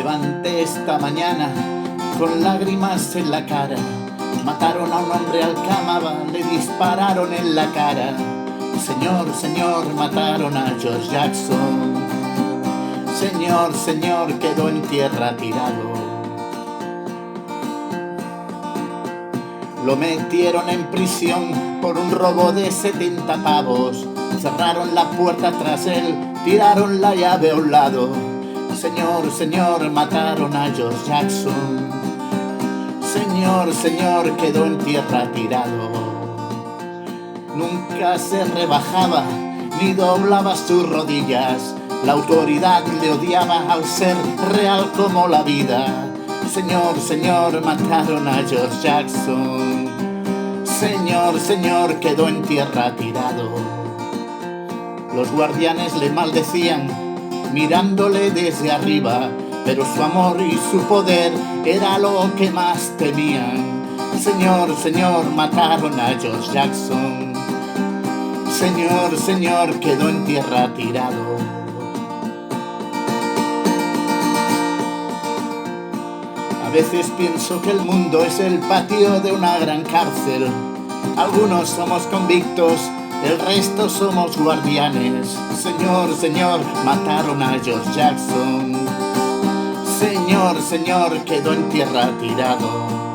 levanté esta mañana con lágrimas en la cara. Mataron a un hombre al Alcámaba, le dispararon en la cara. Señor, señor, mataron a George Jackson. Señor, señor, quedó en tierra tirado. Lo metieron en prisión por un robo de 70 pavos. Cerraron la puerta tras él, tiraron la llave a un lado. Señor, señor, mataron a George Jackson. Señor, señor, quedó en tierra tirado. Nunca se rebajaba ni doblaba sus rodillas. La autoridad le odiaba al ser real como la vida. Señor, señor, mataron a George Jackson. Señor, señor, quedó en tierra tirado. Los guardianes le maldecían, mirándole desde arriba, pero su amor y su poder era lo que más temían. Señor, señor, mataron a George Jackson. Señor, señor, quedó en tierra tirado. A veces pienso que el mundo es el patio de una gran cárcel. Algunos somos convictos, el resto somos guardianes. Señor, señor, mataron a George Jackson. Señor, señor, quedó en tierra tirado.